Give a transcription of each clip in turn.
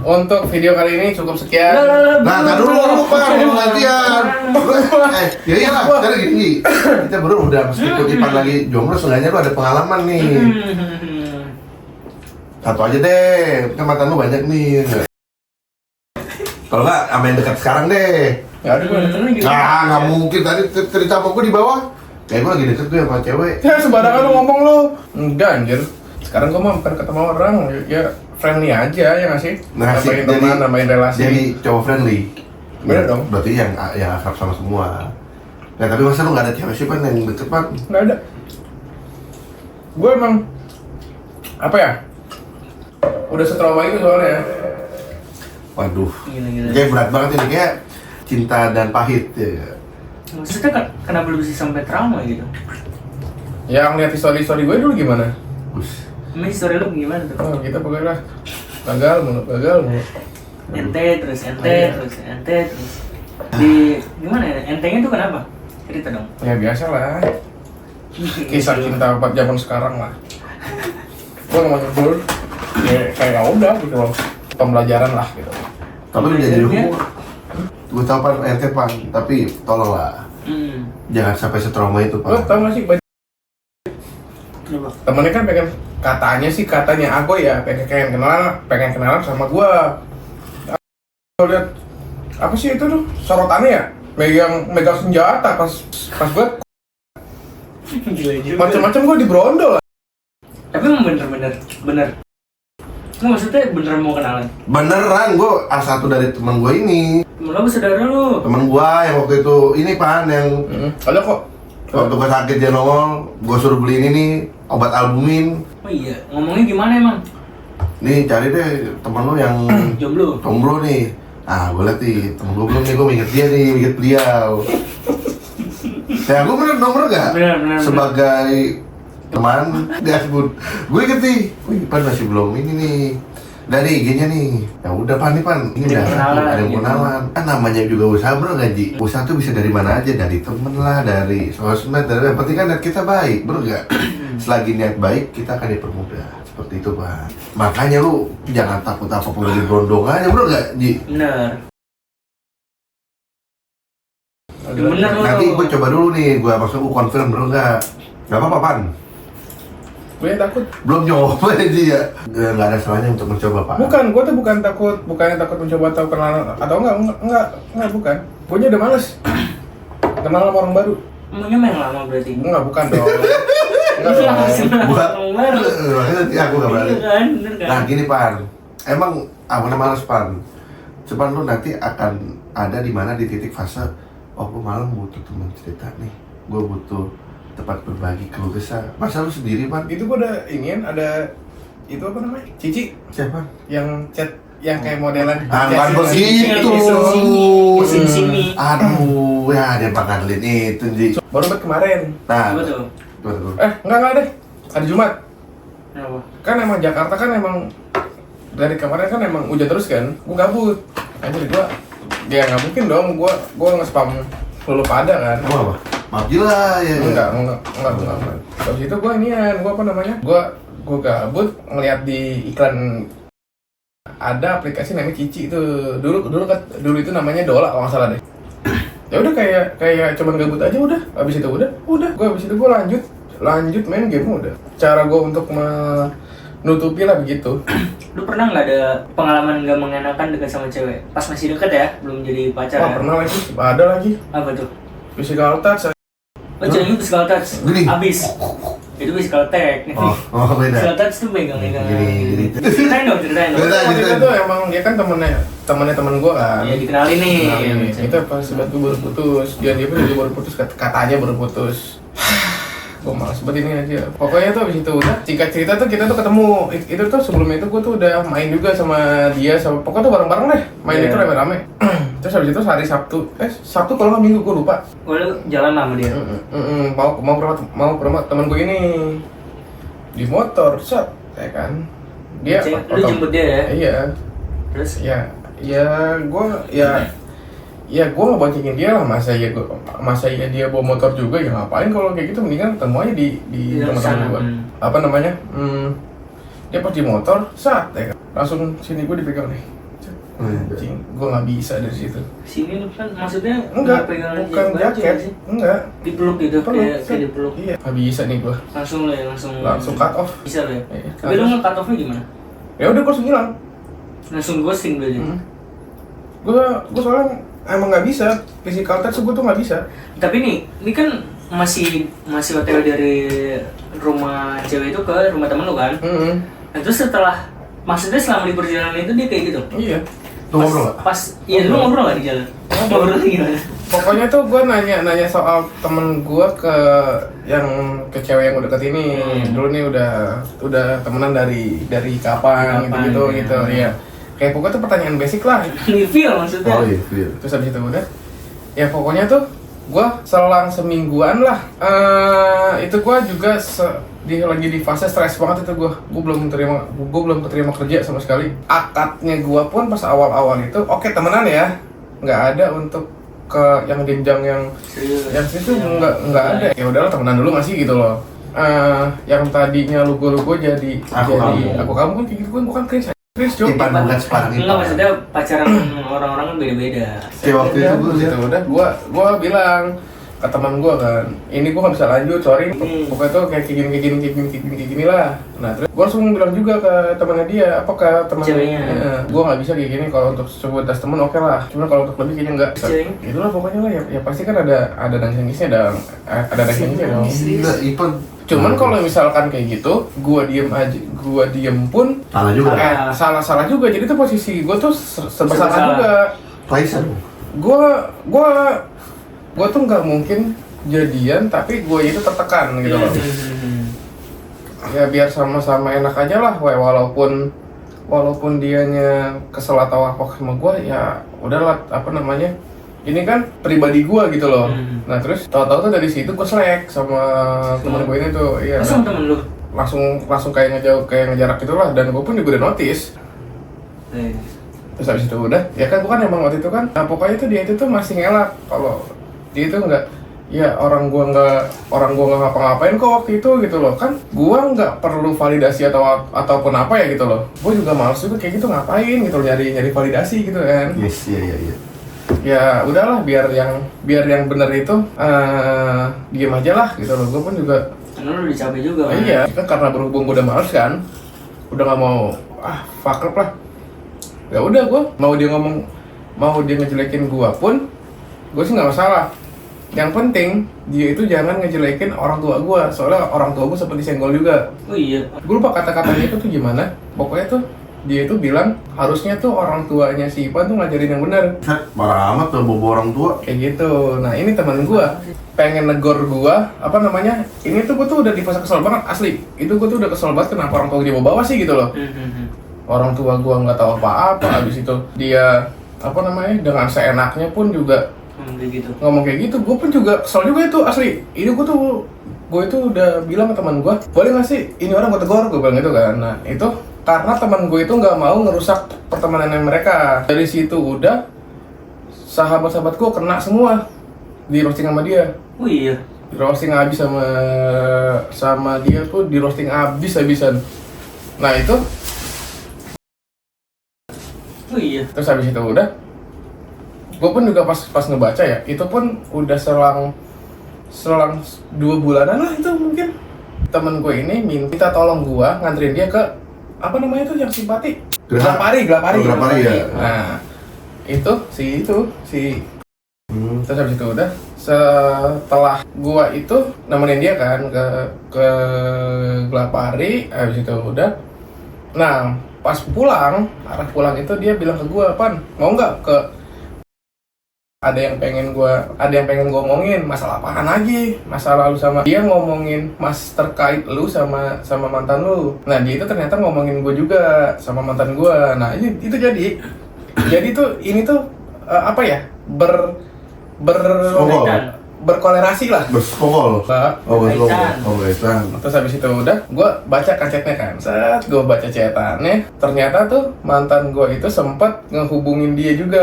Untuk video kali ini cukup sekian. Nah, tar dulu Pak, belum gantian. Ya iyalah, sekarang gini. Kita baru udah meskipun Ipan lagi jomblo, seenggaknya lu ada pengalaman nih. Satu aja deh, kan mantan lu banyak nih. Kalau nggak, sama yang dekat sekarang deh. Nggak ada gue deket nih. Nah, nggak mungkin tadi cerita sama gue di bawah. Kayak gue lagi deket tuh sama cewek. Ya sembarangan lu ngomong lu. Enggak anjir. Sekarang gue mah bukan ketemu orang, ya friendly aja ya nggak sih? Nah, nambahin teman, nambahin relasi. Jadi cowok friendly. Bener dong. Berarti yang akrab sama semua. Nah, tapi masa lu nggak ada cewek sih Pan yang deket Pan? Nggak ada. Gue emang apa ya? Udah setrauma itu soalnya ya. Waduh, Gila. kayak berat banget ini, kayak cinta dan pahit ya. Maksudnya kenapa lu bisa sampai trauma gitu? Yang lihat story gue dulu gimana? Us. Ini story lu gimana tuh? Oh kita pokoknya lah gagal mulu. Ente terus. Di gimana ya? Entengnya tuh kenapa? Cerita dong. Ya biasa lah. Kisah cinta pada zaman sekarang lah. Gue nggak mau nyebur. Ya kayak udah gitu loh. Pembelajaran lah gitu. Tapi lu jadi humor. Gue tau Pan, ente Pan, tapi tolonglah. Jangan sampai setrauma itu Lo Pan. tau gak sih? Kenapa? Temennya kan katanya Agoy ya pengen kenalan sama gua. Gua lihat apa sih itu tuh sorotannya ya megang senjata pas gua Gila juga. macam-macam gua diberondol. Tapi emang bener. Nggak, maksudnya beneran mau kenalan? Beneran, gue satu dari teman gue ini. Temen lu saudara lu? Temen gue yang waktu itu, ini Pan, yang Ada kok. waktu gue sakit dia nongol, gue suruh beli ini nih, obat albumin. Oh iya, ngomongnya gimana emang? Nih cari deh temen lu yang Jomblo nih. Ah, gue liat nih, temen gue belum nih, gue inget dia nih, inget beliau. Ya, gue bener gak? Bener. Sebagai teman, dia sebut, gue inget nih, wih Pan masih belum ini nih. Dari IG-nya nih, ya udah Pan nih Pan, ini udah ada yang kenalan. Kan namanya juga usaha bro gaji. Usaha tuh bisa dari mana aja, dari temen lah, dari sosmed, dari yang penting kan niat kita baik, bro gak? Selagi niat baik, kita akan dipermudah. Seperti itu Pan. Makanya lu jangan takut apapun dari berondong aja, bro gak Ji? Bener lu. Nanti gue coba dulu nih, gue maksud gue confirm bro gak? Gak apa-apa Pan? Gue yang takut. Belum nyoba Ji ya? Gak ada salahnya untuk mencoba Pak. Gue tuh bukan takut mencoba atau kenalan atau enggak bukan. Gue udah males kenal sama orang baru. Emangnya main lama berarti? Enggak, bukan dong. Enggak Iya, dong. Buat baru. nanti aku gak berani. Bener kan? Nah gini Pan, emang aku males Pan. Cuman lu nanti akan ada di mana di titik fase, oh gue malam butuh teman cerita nih, gue butuh tempat berbagi keluh kesah. Masa lu sendiri Pan? Itu gue ada inian, ada itu apa namanya? Cici Siapa? yang chat yang kayak modelan. Bukan Chat- begitu. Simi. Aduh, ya dia panganlin itu Ji. Baru buat kemarin. Nah, Apa tuh? tuh. Enggak deh. Hari Jumat. Kenapa? Kan emang Jakarta kan emang dari kemarin kan emang hujan terus kan. Gue gabut. Anjir gue ya nggak mungkin dong. Gue nge-spam lu pada kan. Kamu apa? Maaf gila ya. Enggak. Habis itu gue inian, gue apa namanya? Gue gabut ngeliat di iklan ada aplikasi namanya Cici itu. Dulu itu namanya Dola kalau nggak salah deh. Ya udah kayak cuman gabut aja udah. Habis itu udah. Habis itu gue lanjut main game udah. Cara gue untuk menutupi lah begitu. Lu pernah nggak ada pengalaman nggak mengenakan dekat sama cewek? Pas masih deket ya, belum jadi pacar Wah ya? pernah lagi, ada lagi. Apa tuh? Physical touch. Oh, ceweknya physical touch? Gini. Abis? Itu physical tech. Oh beda. Physical touch tuh megang-megang. Gini. Ceritain dong. Beda. Waktu itu tuh emang dia kan temennya temen gue kan. Ya dikenalin nih. Nah, itu pas banget gue baru putus. Dia pun juga baru putus, katanya baru putus. Gue malas banget ini aja. Pokoknya tuh abis itu udah, singkat cerita tuh kita tuh ketemu. Itu tuh sebelumnya itu gue tuh udah main juga sama dia, sama pokoknya tuh bareng-bareng deh. Main itu rame-rame. Terus habis itu hari Sabtu kalau nggak Minggu gue lupa. Oh, lu jalan sama dia? Mau ke rumah temen gue ini di motor, set, ya kan. Dia Lu jemput dia ya? Iya. Terus? Gue ngeboncengin dia lah, masa iya dia bawa motor juga, ya ngapain kalau kayak gitu, mendingan ketemu aja di teman-teman gue. Apa namanya? Dia pas di motor, ya kan? Langsung sini gue dipegang nih, Anjing, gue nggak bisa dari situ. Sini lu kan maksudnya Enggak, pegangan bukan baju jaket, sih? enggak. Dipeluk gitu, kayak dipeluk. Iya, nggak bisa nih gue. Langsung lo ya, Langsung cut off. Bisa lo ya. Iya, Tapi lu nge-cut off-nya gimana? Ya udah gue langsung hilang. Langsung ghosting berarti. Gue soalnya emang nggak bisa physical touch, gue tuh nggak bisa. Tapi ini kan masih OTW dari rumah cewek itu ke rumah temen lu kan? Nah, terus maksudnya selama di perjalanan itu dia kayak gitu? Iya. Lu ngobrol nggak? Iya, lu ngobrol nggak di jalan? Ngobrol gimana? Pokoknya tuh gue nanya soal temen gue ke cewek yang udah deket ini. Dulu nih udah temenan dari kapan gitu ya. Kayak pokoknya tuh pertanyaan basic lah. Reveal maksudnya? Oh iya, iya. Terus habis itu udah ya pokoknya tuh gue selang semingguan lah. Itu gue juga lagi di fase stres banget itu gue belum terima kerja sama sekali. Akadnya gue pun pas awal-awal itu oke, temenan ya, nggak ada untuk ke yang jenjang yang situ nggak ada. Ya udahlah, temenan dulu masih gitu loh. Yang tadinya lugu jadi aku kamu kan kayak gitu kan, bukan Chris Cuk. Ipan bukan separah itu. Enggak, maksudnya pacaran orang-orang kan beda-beda. Kayak waktu itu gue lihat. Udah gue bilang ke teman gue kan, ini gue nggak bisa lanjut, sorry. Pokoknya tuh kayak gini lah. Nah terus gue langsung bilang juga ke temannya dia, apa ke temannya, gue nggak bisa kayak gini. Kalau untuk sebuah temen oke lah, cuma kalau untuk lebih kayaknya nggak. Itulah pokoknya lah, ya pasti kan ada nangis-nangisnya, ada nangis-nangisnya dong. Enggak, Ipan. Cuman kalau misalkan kayak gitu, gua diem pun salah juga. Salah juga. Jadi tuh posisi gua tuh serba salah juga. Faisal. Gua tuh nggak mungkin jadian, tapi gua itu tertekan gitu loh. Ya biar sama-sama enak aja lah, walaupun dianya kesel atau apa sama gua, ya udahlah, apa namanya. Ini kan pribadi gua gitu loh. Nah terus tahu-tahu tuh dari situ gua selek sama temen gue ini tuh. Iya. Langsung temen lu? Langsung kayak ngejarak gitulah, dan gue pun juga udah notice. Terus habis itu udah, ya kan bukan emang waktu itu kan, nah pokoknya tuh dia itu tuh masih ngelak kalau dia itu nggak, ya orang gua nggak ngapa-ngapain kok waktu itu gitu loh. Kan gua nggak perlu validasi ataupun apa ya gitu loh. Gua juga males juga kayak gitu, ngapain gitu nyari validasi gitu kan. Yes, iya. Ya udahlah, biar yang bener itu diem aja lah gitu loh. Gue pun juga karena lu udah capek juga kan? Iya, kan karena berhubung gue udah males kan, udah nggak mau fuck up lah. Ya udah, gue mau dia ngejelekin gue pun gue sih nggak masalah. Yang penting dia itu jangan ngejelekin orang tua gue, soalnya orang tua gue seperti senggol juga. Oh iya. Gue lupa kata-katanya itu tuh gimana. Pokoknya tuh dia itu bilang harusnya tuh orang tuanya si Ipan tuh ngajarin yang benar. Parah amat tuh bobo orang tua. Kayak gitu. Nah ini teman gue pengen negor gue, apa namanya? Ini tuh gue tuh udah di fase kesel banget asli. Itu gue tuh udah kesel banget kenapa orang tua dia bawa sih gitu loh. Orang tua gue nggak tahu apa-apa. Abis itu dia apa namanya dengan seenaknya pun juga ngomong kayak gitu. Gue pun juga kesel juga itu asli. Ini gue itu udah bilang ke teman gue, boleh nggak sih ini orang gue tegur, gue bilang gitu kan. Nah itu karena teman gue itu nggak mau ngerusak pertemanan mereka. Dari situ udah sahabat-sahabat gue kena semua di roasting sama dia. Oh iya. Di roasting habis sama dia tuh, di roasting habis-habisan. Nah itu. Oh iya. Terus habis itu udah, gue pun juga pas ngebaca ya, itu pun udah selang 2 bulanan lah itu mungkin. Temen gue ini minta tolong gue nganterin dia ke apa namanya tuh yang simpati? Glapari ya. Nah itu si terus habis itu udah, setelah gua itu nemenin dia kan ke Glapari, habis itu udah. Nah pas arah pulang itu dia bilang ke gua, Pan mau nggak ke, ada yang pengen gua ngomongin. Masalah apaan lagi? Masalah lu sama dia, ngomongin terkait lu sama mantan lu. Nah dia itu ternyata ngomongin gua juga sama mantan gua. Nah itu jadi tuh ini tuh apa ya, berkolerasi lah. Bersekongkol. Berkaitan. Terus habis itu udah, gue baca kan chatnya kan. Saat gue baca chatannya, ternyata tuh mantan gue itu sempet ngehubungin dia juga,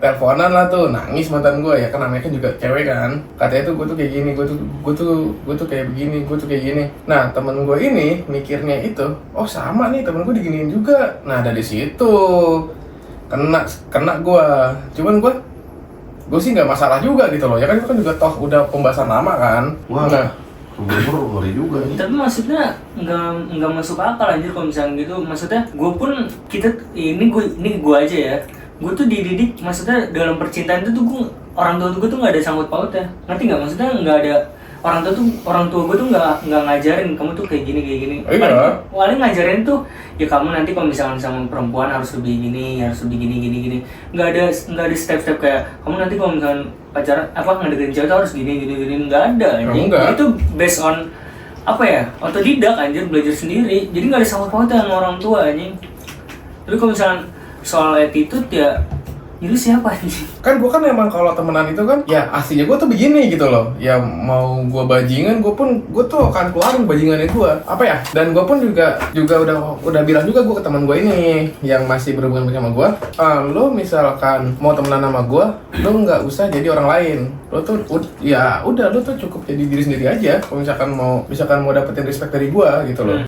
teleponan lah tuh, nangis mantan gue ya kan, namanya kan juga cewek kan. Katanya tuh gue tuh kayak gini, gue tuh kayak begini, gue tuh kayak gini. Nah temen gue ini mikirnya itu, oh sama nih temen gue diginiin juga. Nah dari situ kena gue. Cuman gue sih nggak masalah juga gitu loh. Ya kan itu kan juga toh udah pembahasan lama kan. Wah, Nah, umur ngeri juga ini. Tapi maksudnya nggak masuk akal anjir kalau misalnya gitu. Maksudnya gue pun ini gue aja ya. Gue tuh dididik, maksudnya dalam percintaan itu tuh orang tua gue tuh nggak ada sangkut pautnya. Ngerti nggak? Maksudnya nggak ada orang tua gue tuh nggak ngajarin kamu tuh kayak gini. Iya. Paling ngajarin tuh ya kamu nanti kalau misalkan sama perempuan harus lebih gini, harus lebih gini. Nggak ada step-step kayak kamu nanti kalau misalkan pacaran ngedeketin cewek tuh harus gini. Nggak ada anjing. Enggak. Itu based on apa ya? Otodidak anjir, belajar sendiri. Jadi nggak ada sangkut pautnya sama orang tua anjing. Tapi kalau misalkan soal attitude ya itu siapa anjing? kan gue kan emang kalau temenan itu kan ya aslinya gue tuh begini gitu loh. Ya mau gue bajingan, gue tuh akan keluarin bajingannya gue. Apa ya? Dan gue pun juga udah bilang juga gue ke teman gue ini yang masih berhubungan sama gue. Lo misalkan mau temenan sama gue, lo nggak usah jadi orang lain. Lo tuh ya udah, lo tuh cukup jadi diri sendiri aja. Kalau misalkan mau dapetin respect dari gue gitu loh.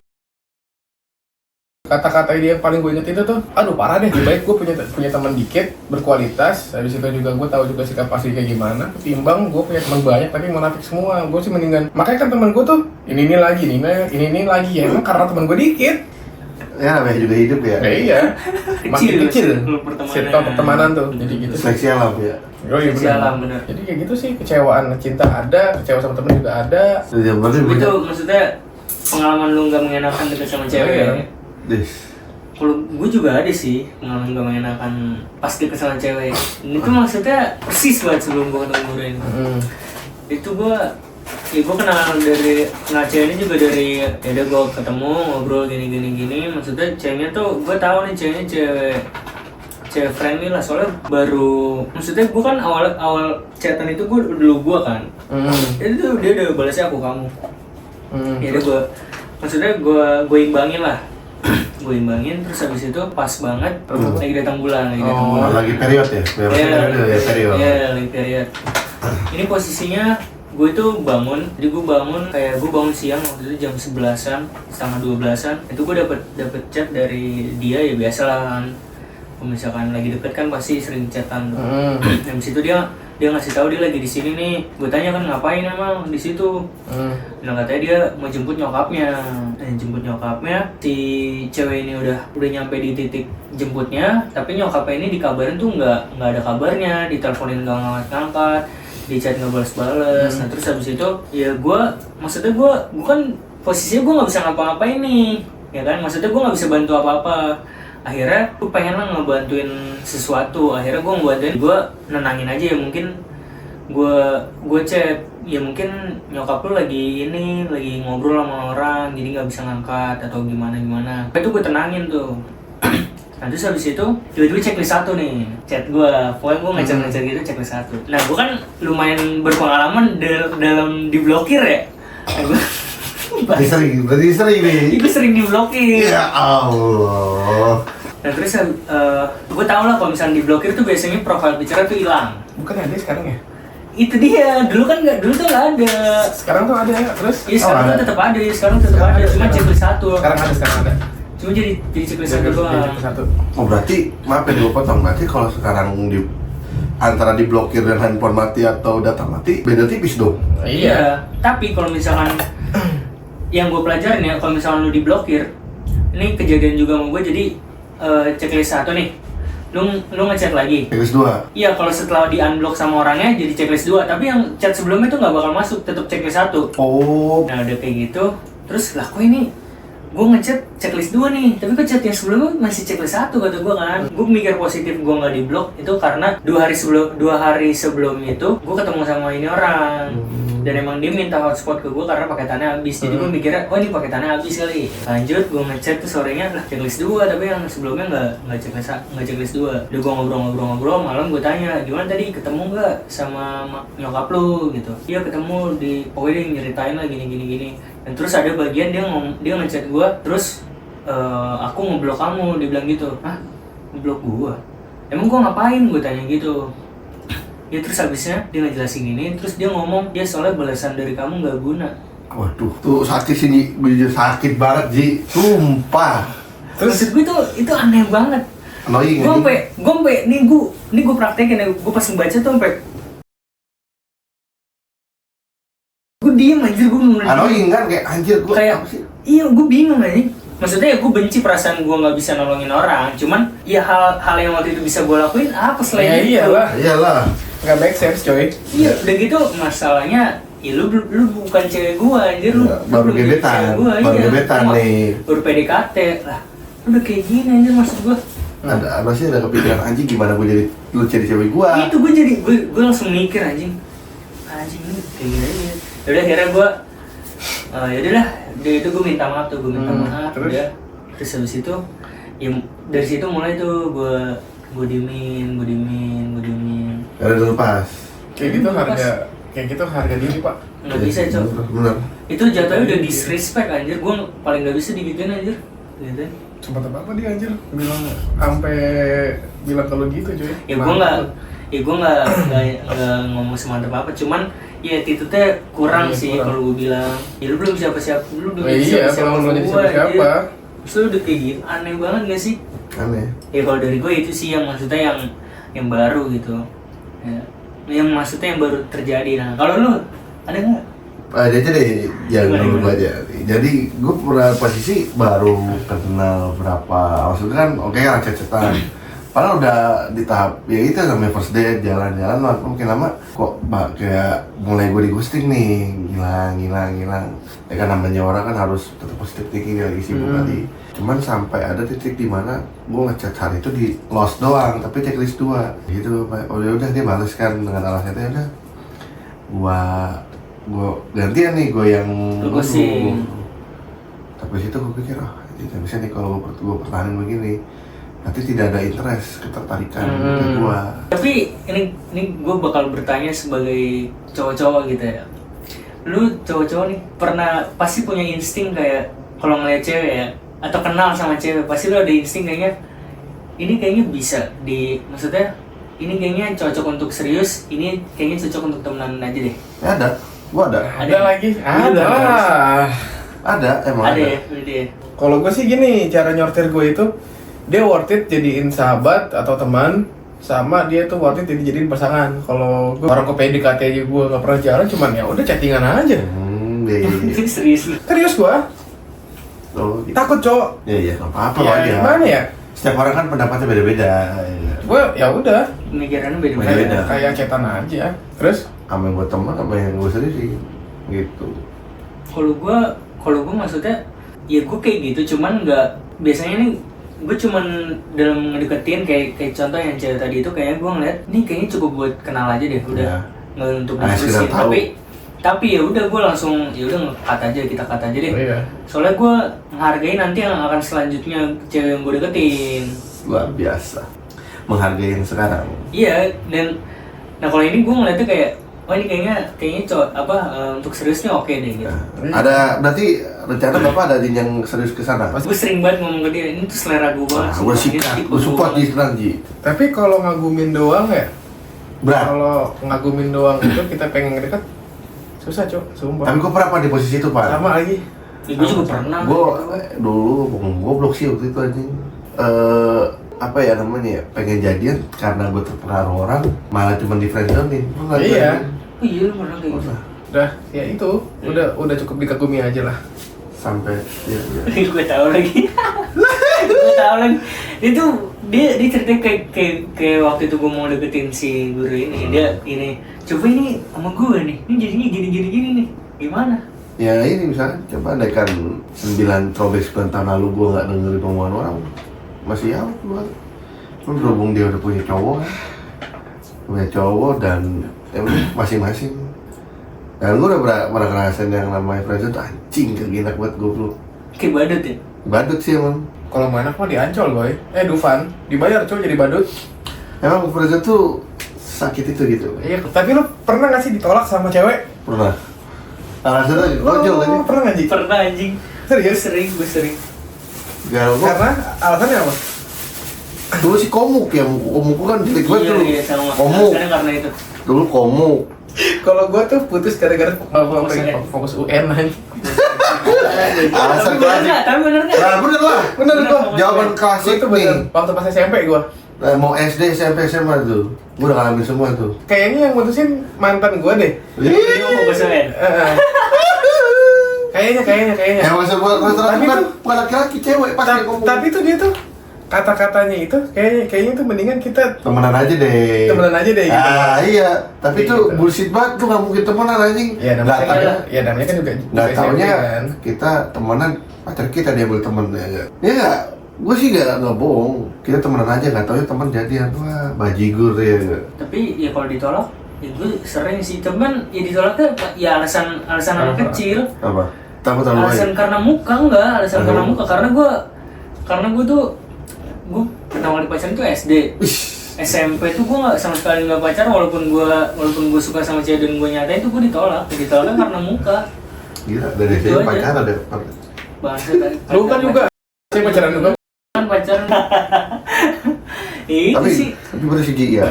Kata-kata dia yang paling gue inget itu tuh, aduh parah deh, lebih baik gue punya teman dikit, berkualitas. Habis itu juga gue tahu juga sikap asli kayak gimana. Ketimbang gue punya teman banyak tapi munafik semua. Gue sih mendingan. Makanya kan teman gue tuh ini lagi ya, emang karena teman gue dikit. Ya namanya juga hidup ya. Iya, masih kecil. Pertemanan. Circle pertemanan tuh, jadi gitu. Seleksi alam ya. Oh iya Seleksi alam, bener. Jadi kayak gitu sih, kecewaan cinta ada, kecewa sama temen juga ada. Ya, berarti Itu maksudnya pengalaman lu nggak mengenakan deket sama cewek Iya. ya? Des. Kalau gue juga ada sih pengalaman gak mengenakan pas deket sama cewek. Ini tuh maksudnya persis banget sebelum gue ketemu Nurin. Itu gue kenal cewek ini juga dari ya udah gue ketemu ngobrol gini. Maksudnya ceweknya tuh gue tahu nih ceweknya cewek friendly lah, soalnya baru, maksudnya gue kan awal chatan itu gue kan. Itu dia udah balasnya aku kamu. Ya udah gue imbangin lah. Gue imbangin, terus habis itu pas banget lagi datang bulan. Lagi period ya? Period. Iya, lagi period. Ini posisinya gue itu bangun, jadi gue bangun siang waktu itu jam 11-an, setengah 12-an. Itu gue dapet chat dari dia, ya biasa lah kan. Kalau misalkan lagi deket kan pasti sering chatan tuh. Habis itu dia ngasih tahu dia lagi di sini nih. Gue tanya kan ngapain emang di situ. Nah katanya dia mau jemput nyokapnya. Si cewek ini udah nyampe di titik jemputnya, tapi nyokapnya ini dikabarin tuh nggak ada kabarnya, diteleponin nggak ngangkat, di chat nggak balas. Nah terus habis itu ya gue kan posisinya gue nggak bisa ngapa-ngapain nih, ya kan, maksudnya gue nggak bisa bantu apa-apa. Akhirnya gue pengen lah ngebantuin sesuatu. Akhirnya gue ngebantuin, gue nenangin aja ya, mungkin gue chat ya mungkin nyokap lu lagi ngobrol sama orang jadi nggak bisa ngangkat atau gimana. Itu gue tenangin tuh. Nah terus habis itu tiba-tiba checklist 1 nih chat gue, pokoknya gue ngechat gitu checklist 1. Nah gue kan lumayan berpengalaman dalam diblokir ya. Berarti sering nih. Gue sering diblokir. Ya Allah. Nah terus gue tau lah kalau misalnya diblokir tuh biasanya profile picture tuh hilang. Bukan ada sekarang ya? Itu dia, dulu tuh nggak ada. Sekarang tuh ada ya, terus? Iya sekarang tuh tetap ada, cuma checklist 1. Sekarang ada. Cuma jadi checklist 1 doang. Oh berarti, maaf ya gue potong, berarti kalau sekarang antara diblokir dan handphone mati atau data mati, beda tipis dong? Iya, tapi kalau misalkan yang gue pelajarin ya, kalau misalkan lu diblokir, ini kejadian juga sama gue, jadi checklist 1 nih, lu ngechat lagi. Checklist 2? Iya, kalau setelah di unblock sama orangnya jadi checklist 2, tapi yang chat sebelumnya tuh nggak bakal masuk, tetap checklist 1. Oh. Nah udah kayak gitu, terus lah kok ini gue ngechat checklist 2 nih, tapi kok chat yang sebelumnya masih checklist 1 kata gue kan. Gue mikir positif gue nggak diblok itu karena 2 hari sebelum itu gue ketemu sama ini orang. Dan emang dia minta hotspot ke gue karena paketannya habis. Jadi gue mikirnya, oh ini paketannya habis kali. Lanjut gue ngechat tuh sorenya lah checklist 2, tapi yang sebelumnya nggak checklist 2. Udah gue ngobrol malam, gue tanya gimana tadi ketemu nggak sama nyokap lu gitu. Iya ketemu, pokoknya dia nyeritain lah gini. Dan terus ada bagian dia ngechat gue, terus aku ngeblok kamu, dia bilang gitu. Hah? Ngeblok gue? Emang gue ngapain? Gue tanya gitu. Ya terus habisnya dia ngejelasin gini, terus dia ngomong dia soalnya balasan dari kamu nggak guna. Waduh, tuh sakit sih Ji, sakit banget Ji, sumpah. Terus maksud gue itu aneh banget. Annoying Gue anjing. sampai nih gue praktekin ya, gue pas ngebaca tuh sampai gue diem anjir, gue bener-bener Annoying kan kayak anjir gue kayak apa sih? iya gue bingung anjing. Maksudnya ya gue benci perasaan gue nggak bisa nolongin orang, cuman ya hal yang waktu itu bisa gue lakuin apa Ya selain itu? iyalah, Iyalah. nggak make sense coy. Iya, udah gitu masalahnya ya lu bukan cewek gua anjir lu. Ya, baru belum jadi gebetan, cewek gua, baru iya. gebetan Cuma nih. Baru PDKT lah. Udah kayak gini anjir maksud gua. Ada sih ada kepikiran anjing gimana gue jadi lu jadi cewek gua. Itu gua langsung mikir anjing. Anjing ini kayak gini aja. Udah akhirnya gua ya udahlah, dari itu gua minta maaf tuh, maaf terus? udah. Terus habis itu ya dari situ mulai tuh gua diemin. Ada dulu pas. Kayak gitu Pas. harga diri pak. Nggak bisa, Cok. Bener. Itu jatuhnya udah disrespect anjir, gua paling nggak bisa digituin anjir. Gitu. Sempat apa dia anjir bilang kalau gitu coy. Ya gua nggak ngomong semantap apa, cuman ya attitude-nya kurang Iya, sih kurang. kalau gua bilang. Ya lu belum siapa-siapa, Iya, kalau belum jadi siapa-siapa. Terus lu udah kayak gitu, aneh banget gak sih? Aneh. Ya kalau dari gue itu sih yang maksudnya yang baru gitu. Ya. Yang maksudnya yang baru terjadi. Nah, kalau lu ada nggak? Aja aja deh, yang Gimana, dulu gimana? aja. Jadi gue pernah posisi baru kenal berapa, maksudnya kan oke lah cecetan. Padahal udah di tahap ya itu namanya first date, jalan-jalan lah. Mungkin lama kok kayak mulai gue di ghosting nih, hilang. Ya kan namanya orang kan harus tetap positif thinking lagi sibuk tadi. Cuman sampai ada titik di mana gue ngechat hari itu di lost doang, tapi checklist 2 gitu. Oh ya udah dia balas kan dengan alasannya udah gue gantian nih gue yang Lu ghosting. tapi situ gue pikir tidak bisa nih kalau gue pertahanin begini nanti tidak ada interest ketertarikan ke gue. Tapi ini gue bakal bertanya sebagai cowok-cowok gitu ya. Lu cowok-cowok nih pernah pasti punya insting kayak kalau ngeliat cewek ya, atau kenal sama cewek pasti lu ada insting kayaknya ini kayaknya bisa maksudnya ini kayaknya cocok untuk serius, ini kayaknya cocok untuk temenan aja deh. Ya ada, gue ada Ada lagi, Lu ada lah. emang Ada ada. ya, berarti ya. Kalau gue sih gini, cara nyortir gue itu dia worth it jadiin sahabat atau teman, sama dia tuh worth it jadiin pasangan. Kalau gue orang ke PDKT aja gue nggak pernah jalan, cuman ya udah chattingan aja. Iya. Serius lu. Serius gue, Oh, gitu. takut cowok. Iya, nggak apa-apa Ya, lah ya. gimana ya? Setiap orang kan pendapatnya beda-beda. Ya. Gue ya udah, Pemikirannya beda-beda. Beda-beda. kayak chatan aja. Terus Sama yang buat teman, sama yang gue sendiri gitu. Kalau gue maksudnya ya gue kayak gitu, cuman nggak biasanya nih gue cuman dalam ngedeketin kayak contoh yang cewek tadi itu kayaknya gue ngeliat ini kayaknya cukup buat kenal aja deh udah Ya. nggak untuk Sekedar diskusin, tahu. tapi ya udah gue langsung ya udah kita cut aja deh. iya. Soalnya gue menghargai nanti yang akan selanjutnya cewek yang gue deketin. Luar biasa. Menghargai yang sekarang. Iya, dan nah kalau ini gue ngeliatnya kayak oh ini kayaknya untuk seriusnya oke deh gitu. Nah, ada berarti rencana Bapak ada jenjang serius ke sana? Gue sering banget ngomong ke dia, ini tuh selera gue banget. Gue sikat, gue support di Ji. Tapi kalau ngagumin doang ya, Berat. kalau ngagumin doang itu kita pengen ngedeket susah cok, sumpah. Tapi gue pernah Pak, di posisi itu Pak. Sama lagi. Ya, gue juga pernah. Gue dulu goblok sih waktu itu anjing. Apa ya namanya ya, pengen jadian karena gue terpengaruh orang, malah cuma di friendzone-in. Iya. Oh iya lu pernah kayak gitu. Udah, ya itu, udah cukup dikagumi aja lah. Sampai ya. Gue tahu lagi. Gue tahu lagi. Itu dia cerita kayak waktu itu gue mau deketin si guru ini. Dia ini coba ini sama gue nih. Ini jadinya gini nih. Gimana? Ya ini misalnya coba andaikan 9 tahun lalu gue nggak dengerin omongan orang, masih awet gue. Cuma berhubung dia udah punya cowok dan ya udah, masing-masing. Dan gue udah pernah ngerasain yang namanya friendzone tuh anjing keginak buat goblok. Kayak badut ya? Badut sih emang. Kalau mau enak mah diancol boy. Dufan, dibayar cowok jadi badut. Emang friendzone tuh sakit itu gitu. Iya, tapi lu pernah gak sih ditolak sama cewek? Pernah. Alasannya konyol aja. Pernah gak Ji? Pernah anjing. Serius? Gue sering. Gak gue Karena alasannya apa? dulu sih komuk ya, komukku kan jelek banget dulu. Iya, sama. Komuk. Sekarang karena itu. Dulu komuk. Kalau gua tuh putus gara-gara pengen fokus UN aja. Alasan Tapi bener klasik. nggak? Tapi bener nggak? Nah, bener lah. Bener gua. Jawaban Gua klasik itu nih. bener. Waktu pas SMP gua. Mau SD, SMP, SMA tuh. Gue udah ngalamin semua tuh. Kayaknya yang mutusin mantan gua deh. Jadi mau fokus UN. Kayaknya. Emang semua rata-rata Tapi bukan tuh- bukan laki-laki, cewek pasti ngomong. Tapi tuh dia tuh kata-katanya itu kayaknya tuh mendingan kita Temenan aja deh. temenan aja deh gitu. Ah iya, tapi Kayak tuh gitu. bullshit banget tuh nggak mungkin temenan anjing. Ya Nggak namanya taunya, namanya kan juga nggak SMP taunya kan. kita temenan pacar kita diambil temen ya nggak? Ya nggak, gue sih nggak bohong. Kita temenan aja nggak taunya teman jadian, wah bajigur ya nggak? Tapi ya kalau ditolak, ya gue sering sih. Cuman ya ditolaknya ya alasan anak kecil. Apa? Takut sama Alasan lain. karena muka enggak, alasan Oh. karena muka karena gue tuh gue pertama kali pacaran tuh SD. SMP tuh gue nggak sama sekali nggak pacaran walaupun gue suka sama cewek dan gue nyatain tuh gue ditolaknya karena muka. Gila dari Itu sini aja. pacaran ada. Bahasa Lu kan juga saya pacaran juga. kan pacaran. Itu Tapi sih. bener sih Ji, ya.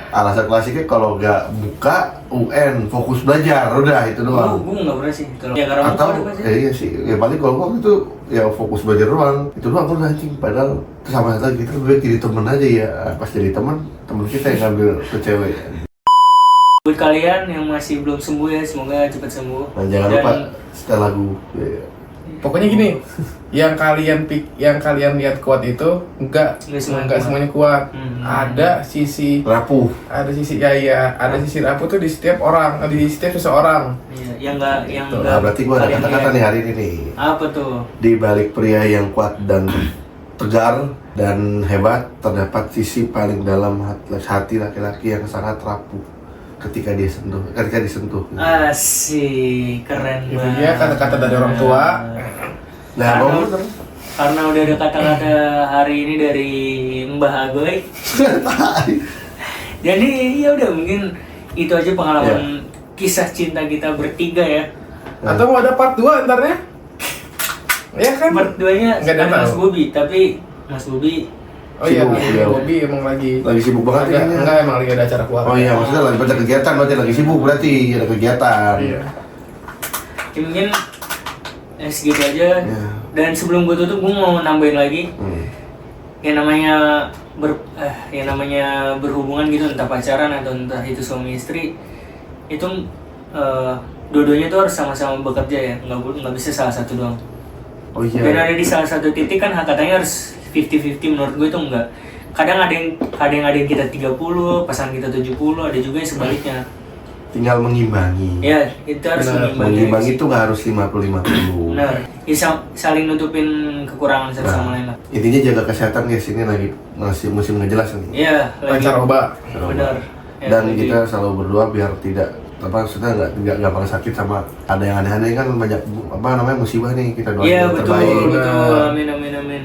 Alasan klasiknya kalau nggak buka UN fokus belajar udah itu doang. Gue nggak pernah sih. Ya karena muka Atau udah pasti. iya sih, ya paling kalau gua itu ya fokus belajar doang. Itu doang udah anjing. Padahal sama satu kita gue jadi temen aja ya. Pas jadi temen kita yang ngambil ke cewek. Buat kalian yang masih belum sembuh ya semoga cepat sembuh. Dan jangan lupa setel lagu. Ya. Pokoknya gini, yang kalian lihat kuat itu enggak semuanya kuat. Ada sisi Rapuh. ada sisi ada sisi rapuh tuh di setiap orang, di setiap seseorang. Iya, yang Gitu. enggak. Nah, berarti gua ada kalian kata-kata lihat. nih hari ini nih. Apa tuh? Di balik pria yang kuat dan tegar dan hebat terdapat sisi paling dalam hati laki-laki yang sangat rapuh ketika disentuh. Asik, keren Itu banget. dia kata-kata dari orang tua. Nah, Karena- ngomong bener. Karena udah ada kata-kata hari ini dari Mbah Agoy. Jadi ya udah mungkin itu aja pengalaman kisah cinta kita bertiga ya. Atau mau ada part 2 entarnya? Ya kan? Part 2-nya Nggak ada bukan Mas tahu. Bobi, tapi Mas Bobi Oh iya, Sibuk, iya. Bobby emang lagi Lagi sibuk banget kayaknya. enggak emang lagi ada acara keluarga. Oh iya, maksudnya lagi pada kegiatan, berarti lagi sibuk berarti ada kegiatan. Iya. ya mungkin segitu aja. Ya. Dan sebelum gue tutup gue mau nambahin lagi yang namanya berhubungan gitu, entah pacaran atau entah itu suami istri, itu dua-duanya tuh harus sama-sama bekerja ya, nggak bisa salah satu doang. Oh iya. Dan ada di salah satu titik kan katanya harus 50-50, menurut gue itu enggak. Kadang ada yang kita 30, pasangan kita 70, ada juga yang sebaliknya. Tinggal mengimbangi. Ya, itu harus Benar, Mengimbangi itu nggak harus 50-50. Benar. Ya, saling nutupin kekurangan satu sama lain lah. Intinya jaga kesehatan guys, ini lagi masih musim ngejelas nih. Iya, lagi. Pancaroba. Benar. Ya, Dan lagi. kita selalu berdoa biar tidak maksudnya nggak gampang sakit sama ada yang aneh-aneh kan banyak musibah nih, kita doain Iya, yang betul, terbaik. betul. Amin, amin, amin.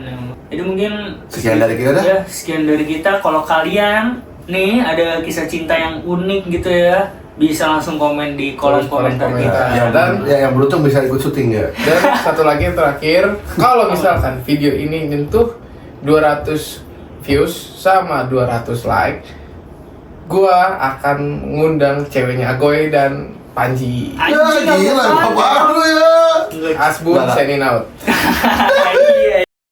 Jadi mungkin Sekian dari kita dah. Ya, sekian dari kita. Kalau kalian nih ada kisah cinta yang unik gitu ya, bisa langsung komen di kolom komentar komentar. kita. Yang, Dan- yang beruntung bisa ikut syuting ya. Dan satu lagi yang terakhir, kalau misalkan video ini nyentuh 200 views sama 200 like, gua akan ngundang ceweknya Agoy dan Panji. Ya gila, apa lu ya? Asbun Nggak. signing out.